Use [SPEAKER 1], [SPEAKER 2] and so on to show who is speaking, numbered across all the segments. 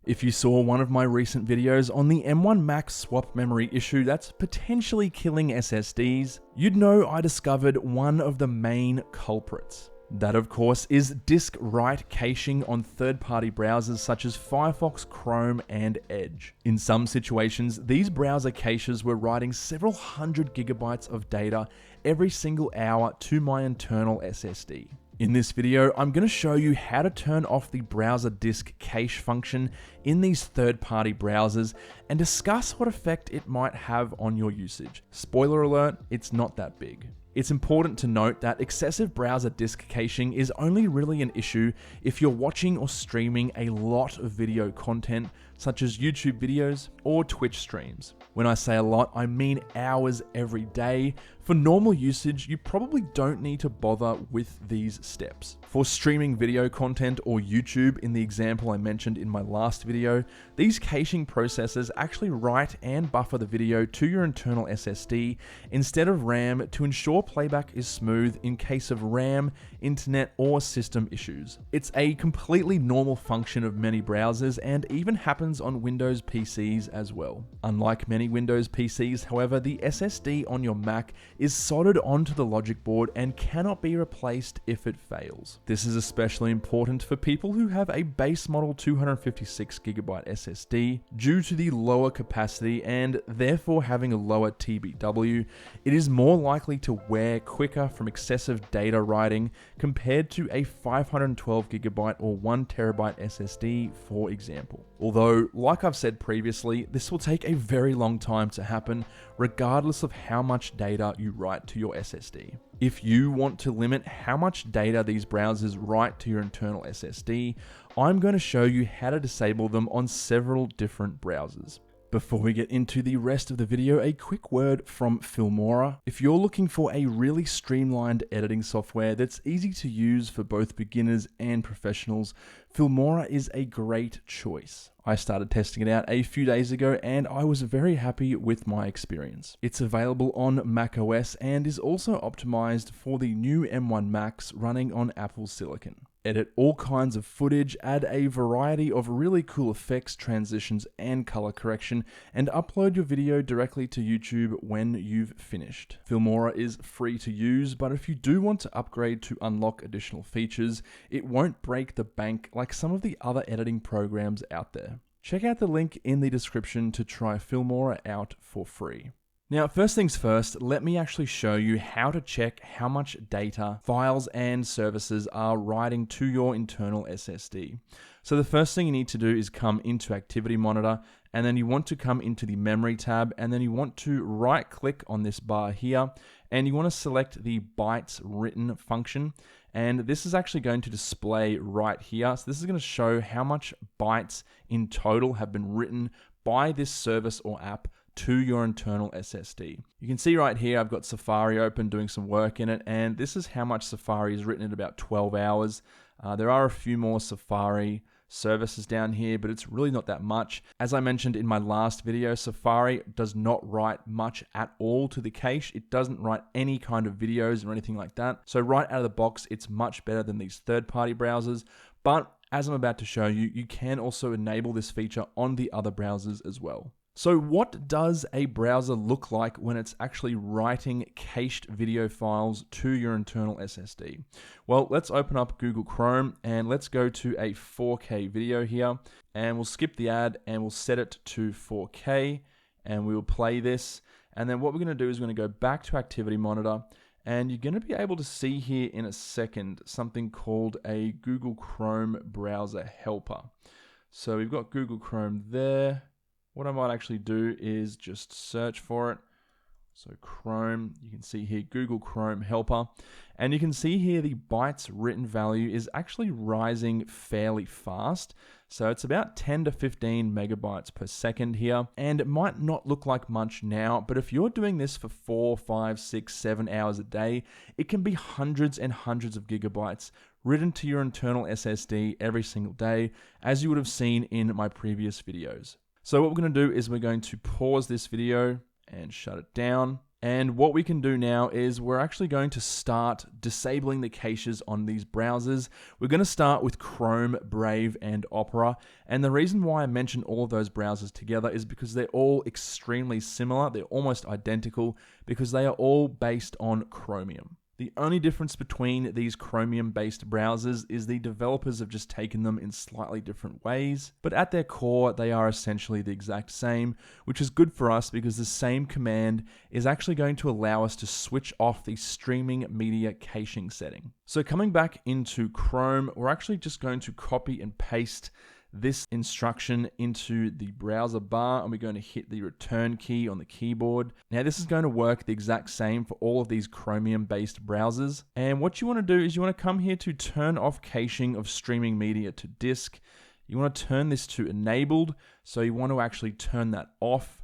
[SPEAKER 1] If you saw one of my recent videos on the M1 Max swap memory issue that's potentially killing SSDs, you'd know I discovered one of the main culprits. That, of course, is disk write caching on third-party browsers such as Firefox, Chrome, and Edge. In some situations, these browser caches were writing several hundred gigabytes of data every single hour to my internal SSD. In this video, I'm going to show you how to turn off the browser disk cache function in these third-party browsers and discuss what effect it might have on your usage. Spoiler alert, it's not that big. It's important to note that excessive browser disk caching is only really an issue if you're watching or streaming a lot of video content, such as YouTube videos or Twitch streams. When I say a lot, I mean hours every day. For normal usage, you probably don't need to bother with these steps. For streaming video content or YouTube, in the example I mentioned in my last video, these caching processes actually write and buffer the video to your internal SSD instead of RAM to ensure playback is smooth in case of RAM, internet, or system issues. It's a completely normal function of many browsers and even happens on Windows PCs as well. Unlike many Windows PCs, however, the SSD on your Mac is soldered onto the logic board and cannot be replaced if it fails. This is especially important for people who have a base model 256GB SSD. Due to the lower capacity and therefore having a lower TBW, it is more likely to wear quicker from excessive data writing compared to a 512GB or 1TB SSD, for example. Although, like I've said previously, this will take a very long time to happen, regardless of how much data you write to your SSD. If you want to limit how much data these browsers write to your internal SSD, I'm going to show you how to disable them on several different browsers. Before we get into the rest of the video, a quick word from Filmora. If you're looking for a really streamlined editing software that's easy to use for both beginners and professionals, Filmora is a great choice. I started testing it out a few days ago and I was very happy with my experience. It's available on macOS and is also optimized for the new M1 Max running on Apple Silicon. Edit all kinds of footage, add a variety of really cool effects, transitions, and color correction, and upload your video directly to YouTube when you've finished. Filmora is free to use, but if you do want to upgrade to unlock additional features, it won't break the bank like some of the other editing programs out there. Check out the link in the description to try Filmora out for free. Now, first things first, let me actually show you how to check how much data, files, and services are writing to your internal SSD. So the first thing you need to do is come into Activity Monitor, and then you want to come into the Memory tab, and then you want to right-click on this bar here, and you want to select the Bytes Written function, and this is actually going to display right here. So this is going to show how much bytes in total have been written by this service or app to your internal SSD. You can see right here, I've got Safari open doing some work in it, and this is how much Safari is written in about 12 hours. There are a few more Safari services down here, but it's really not that much. As I mentioned in my last video, Safari does not write much at all to the cache. It doesn't write any kind of videos or anything like that. So right out of the box, it's much better than these third-party browsers. But as I'm about to show you, you can also enable this feature on the other browsers as well. So what does a browser look like when it's actually writing cached video files to your internal SSD? Well, let's open up Google Chrome and let's go to a 4K video here, and we'll skip the ad and we'll set it to 4K and we will play this. And then what we're going to do is we're going to go back to Activity Monitor, and you're going to be able to see here in a second something called a Google Chrome browser helper. So we've got Google Chrome there. What I might actually do is just search for it. So Chrome, you can see here Google Chrome helper, and you can see here the bytes written value is actually rising fairly fast. So it's about 10 to 15 megabytes per second here, and it might not look like much now, but if you're doing this for 4, 5, 6, 7 hours a day, it can be hundreds and hundreds of gigabytes written to your internal SSD every single day, as you would have seen in my previous videos. So what we're going to do is we're going to pause this video and shut it down. And what we can do now is we're actually going to start disabling the caches on these browsers. We're going to start with Chrome, Brave, and Opera. And the reason why I mention all of those browsers together is because they're all extremely similar. They're almost identical because they are all based on Chromium. The only difference between these Chromium-based browsers is the developers have just taken them in slightly different ways, but at their core, they are essentially the exact same, which is good for us because the same command is actually going to allow us to switch off the streaming media caching setting. So coming back into Chrome, we're actually just going to copy and paste this instruction into the browser bar, and we're going to hit the return key on the keyboard. Now this is going to work the exact same for all of these Chromium based browsers. And what you want to do is you want to come here to turn off caching of streaming media to disk. You want to turn this to enabled. So you want to actually turn that off,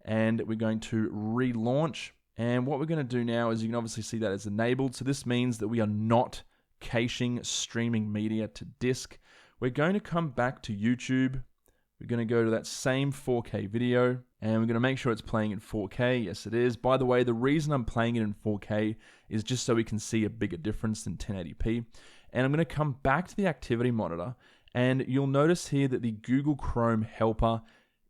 [SPEAKER 1] and we're going to relaunch. And what we're going to do now is you can obviously see that it's enabled. So this means that we are not caching streaming media to disk. We're going to come back to YouTube. We're going to go to that same 4K video, and we're going to make sure it's playing in 4K. Yes, it is. By the way, the reason I'm playing it in 4K is just so we can see a bigger difference than 1080p. And I'm going to come back to the activity monitor, and you'll notice here that the Google Chrome helper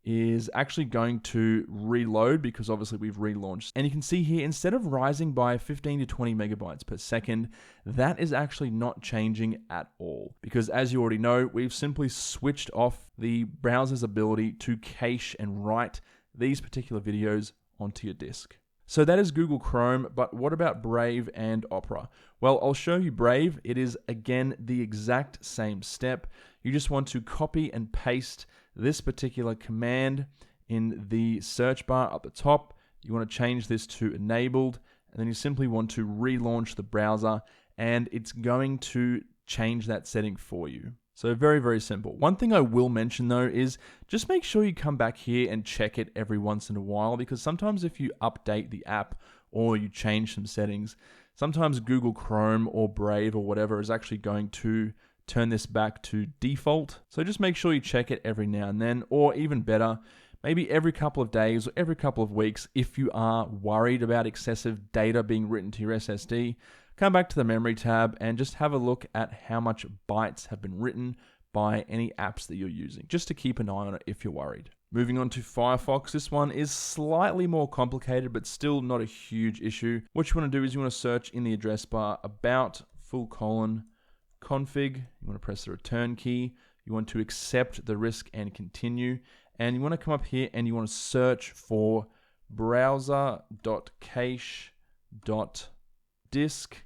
[SPEAKER 1] is actually going to reload because obviously we've relaunched. And you can see here, instead of rising by 15 to 20 megabytes per second, that is actually not changing at all. Because as you already know, we've simply switched off the browser's ability to cache and write these particular videos onto your disk. So that is Google Chrome, but what about Brave and Opera? Well, I'll show you Brave. It is, again, the exact same step. You just want to copy and paste this particular command in the search bar up the top. You want to change this to enabled, and then you simply want to relaunch the browser, and it's going to change that setting for you. So very, very simple. One thing I will mention though is just make sure you come back here and check it every once in a while, because sometimes if you update the app or you change some settings, sometimes Google Chrome or Brave or whatever is actually going to turn this back to default. So just make sure you check it every now and then, or even better, maybe every couple of days or every couple of weeks if you are worried about excessive data being written to your SSD. Come back to the memory tab and just have a look at how much bytes have been written by any apps that you're using, just to keep an eye on it if you're worried. Moving on to Firefox, this one is slightly more complicated, but still not a huge issue. What you want to do is you want to search in the address bar about :config. You want to press the return key. You want to accept the risk and continue. And you want to come up here and you want to search for browser.cache.disk.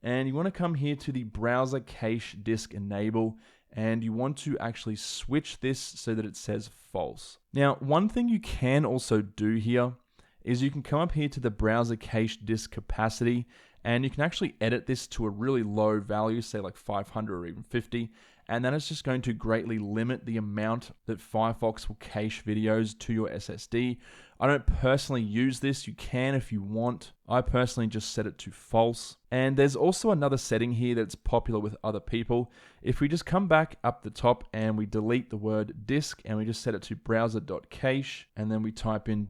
[SPEAKER 1] And you want to come here to the browser cache disk enable, and you want to actually switch this so that it says false. Now, one thing you can also do here is you can come up here to the browser cache disk capacity, and you can actually edit this to a really low value, say like 500 or even 50, and that is just going to greatly limit the amount that Firefox will cache videos to your SSD. I don't personally use this. You can if you want. I personally just set it to false. And there's also another setting here that's popular with other people. If we just come back up the top and we delete the word disk and we just set it to browser.cache, and then we type in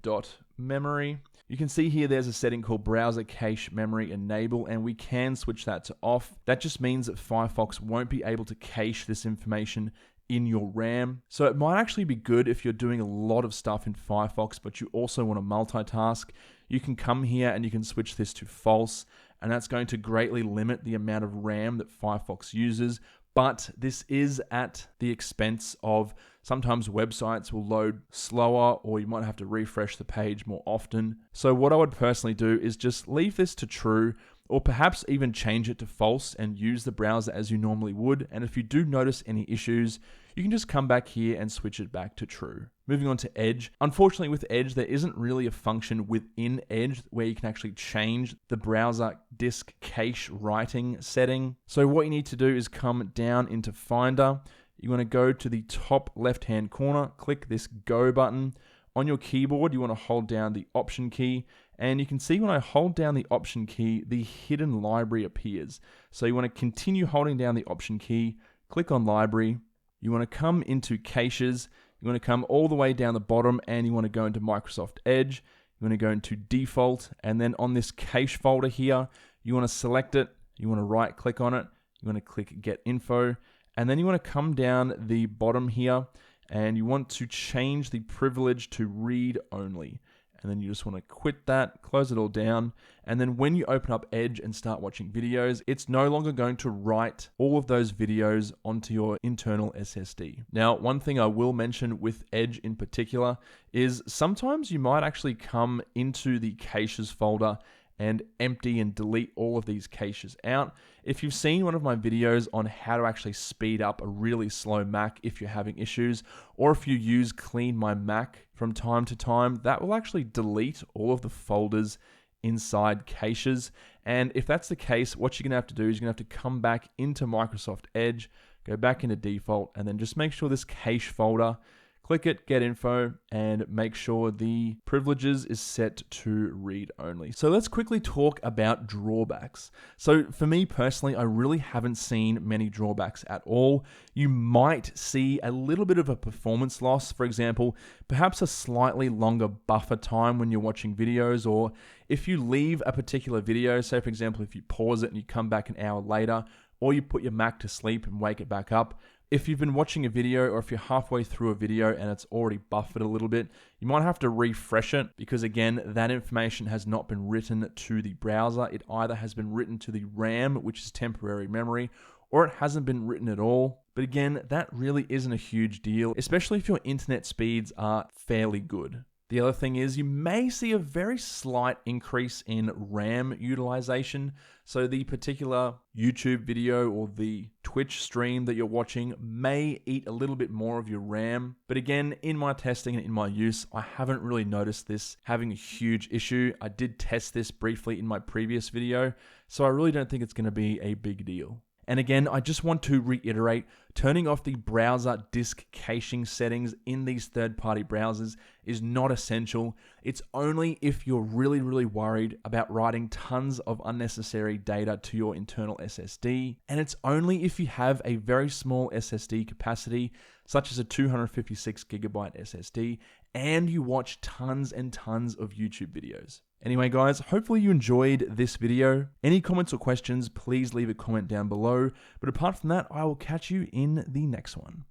[SPEAKER 1] .memory, you can see here there's a setting called browser cache memory enable, and we can switch that to off. That just means that Firefox won't be able to cache this information in your RAM. So it might actually be good if you're doing a lot of stuff in Firefox, but you also want to multitask. You can come here and you can switch this to false, and that's going to greatly limit the amount of RAM that Firefox uses. But this is at the expense of sometimes websites will load slower, or you might have to refresh the page more often. So what I would personally do is just leave this to true, or perhaps even change it to false and use the browser as you normally would. And if you do notice any issues, you can just come back here and switch it back to true. Moving on to Edge. Unfortunately with Edge, there isn't really a function within Edge where you can actually change the browser disk cache writing setting. So what you need to do is come down into Finder. You want to go to the top left-hand corner, click this Go button. On your keyboard, you want to hold down the Option key, and you can see when I hold down the Option key, the hidden library appears. So you want to continue holding down the Option key, click on Library. You want to come into Caches. You want to come all the way down the bottom, and you want to go into Microsoft Edge. you want to go into default, and then on this cache folder here, you want to select it, you want to right click on it, you want to click get info, and then you want to come down the bottom here and you want to change the privilege to read only. And then you just want to quit that, close it all down. And then when you open up Edge and start watching videos, it's no longer going to write all of those videos onto your internal SSD. Now, one thing I will mention with Edge in particular is sometimes you might actually come into the caches folder and empty and delete all of these caches out. If you've seen one of my videos on how to actually speed up a really slow Mac if you're having issues, or if you use Clean My Mac from time to time, that will actually delete all of the folders inside caches. And if that's the case, what you're gonna have to do is you're gonna have to come back into Microsoft Edge, go back into default, and then just make sure this cache folder, click it, get info, and make sure the privileges is set to read only. So let's quickly talk about drawbacks. So for me personally, I really haven't seen many drawbacks at all. You might see a little bit of a performance loss, for example, perhaps a slightly longer buffer time when you're watching videos, or if you leave a particular video, say for example, if you pause it and you come back an hour later, or you put your Mac to sleep and wake it back up. If you've been watching a video, or if you're halfway through a video and it's already buffered a little bit, you might have to refresh it because again, that information has not been written to the browser. It either has been written to the RAM, which is temporary memory, or it hasn't been written at all. But again, that really isn't a huge deal, especially if your internet speeds are fairly good. The other thing is you may see a very slight increase in RAM utilization. So the particular YouTube video or the Twitch stream that you're watching may eat a little bit more of your RAM. But again, in my testing and in my use, I haven't really noticed this having a huge issue. I did test this briefly in my previous video, so I really don't think it's going to be a big deal. And again, I just want to reiterate, turning off the browser disk caching settings in these third-party browsers is not essential. It's only if you're really, really worried about writing tons of unnecessary data to your internal SSD. And it's only if you have a very small SSD capacity, such as a 256 gigabyte SSD, and you watch tons and tons of YouTube videos. Anyway guys, hopefully you enjoyed this video. Any comments or questions, please leave a comment down below. But apart from that, I will catch you in the next one.